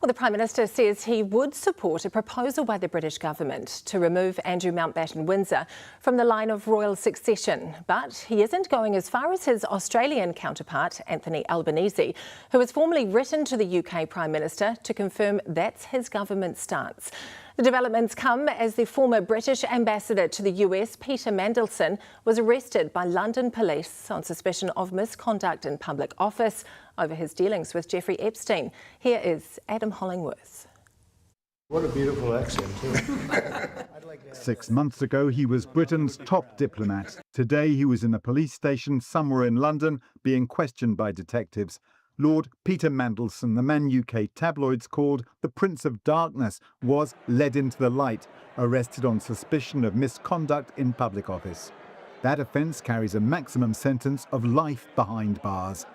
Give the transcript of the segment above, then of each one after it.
Well, the Prime Minister says he would support a proposal by the British government to remove Andrew Mountbatten-Windsor from the line of royal succession. But he isn't going as far as his Australian counterpart, Anthony Albanese, who has formally written to the UK Prime Minister to confirm that's his government's stance. The developments come as the former British ambassador to the US, Peter Mandelson, was arrested by London police on suspicion of misconduct in public office over his dealings with Jeffrey Epstein. Here is Adam Hollingworth. What a beautiful accent, too. 6 months ago, he was Britain's top diplomat. Today, he was in a police station somewhere in London being questioned by detectives. Lord Peter Mandelson, the man UK tabloids called the Prince of Darkness, was led into the light, arrested on suspicion of misconduct in public office. That offence carries a maximum sentence of life behind bars.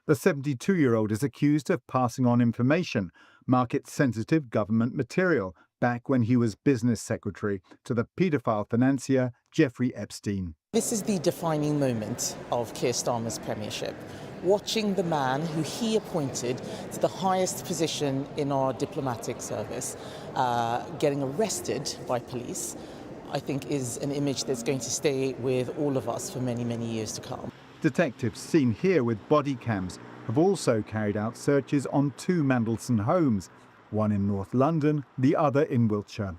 The 72-year-old is accused of passing on information, market-sensitive government material, back when he was business secretary to the paedophile financier Jeffrey Epstein. This is the defining moment of Keir Starmer's premiership. Watching the man who he appointed to the highest position in our diplomatic service getting arrested by police, I think is an image that's going to stay with all of us for many, many years to come. Detectives seen here with body cams have also carried out searches on 2 Mandelson homes, one in North London, the other in Wiltshire.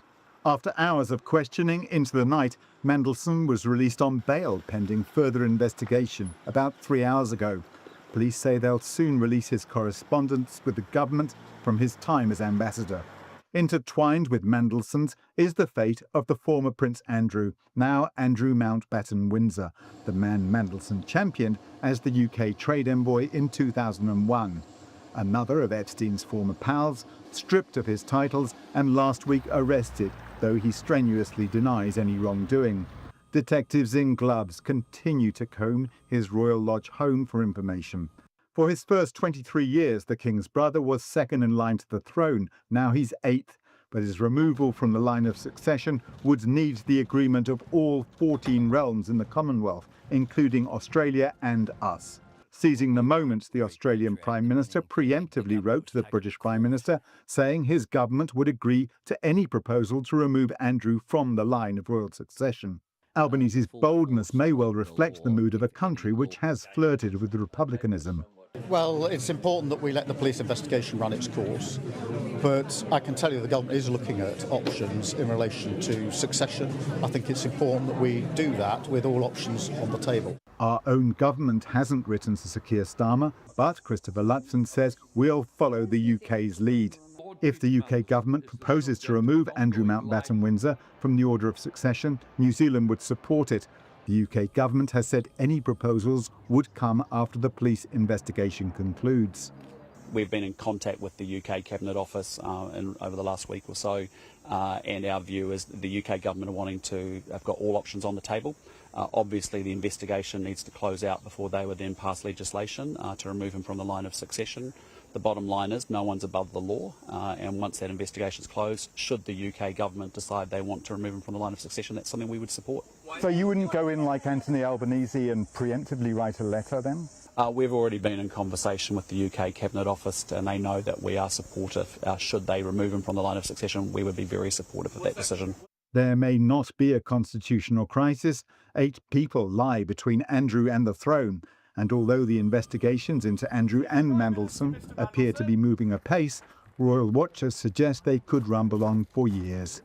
After hours of questioning into the night, Mandelson was released on bail pending further investigation about 3 hours ago. Police say they'll soon release his correspondence with the government from his time as ambassador. Intertwined with Mandelson's is the fate of the former Prince Andrew, now Andrew Mountbatten-Windsor, the man Mandelson championed as the UK trade envoy in 2001. Another of Epstein's former pals, stripped of his titles and last week arrested, though he strenuously denies any wrongdoing. Detectives in gloves continue to comb his Royal Lodge home for information. For his first 23 years, the King's brother was second in line to the throne. Now he's 8th, but his removal from the line of succession would need the agreement of all 14 realms in the Commonwealth, including Australia and us. Seizing the moment, the Australian Prime Minister preemptively wrote to the British Prime Minister, saying his government would agree to any proposal to remove Andrew from the line of royal succession. Albanese's boldness may well reflect the mood of a country which has flirted with republicanism. Well, it's important that we let the police investigation run its course, but I can tell you the government is looking at options in relation to succession. I think it's important that we do that with all options on the table. Our own government hasn't written to Sir Keir Starmer, but Christopher Luxon says we'll follow the UK's lead. If the UK government proposes to remove Andrew Mountbatten-Windsor from the order of succession, New Zealand would support it. The UK government has said any proposals would come after the police investigation concludes. We've been in contact with the UK Cabinet Office over the last week or so, and our view is the UK government are wanting to have got all options on the table. Obviously, the investigation needs to close out before they would then pass legislation to remove him from the line of succession. The bottom line is no one's above the law, and once that investigation is closed, should the UK government decide they want to remove him from the line of succession, that's something we would support. So you wouldn't go in like Anthony Albanese and preemptively write a letter then? We've already been in conversation with the UK Cabinet Office, and they know that we are supportive. Should they remove him from the line of succession, we would be very supportive of that decision. There may not be a constitutional crisis. 8 people lie between Andrew and the throne. And although the investigations into Andrew and Mandelson appear to be moving apace, royal watchers suggest they could rumble on for years.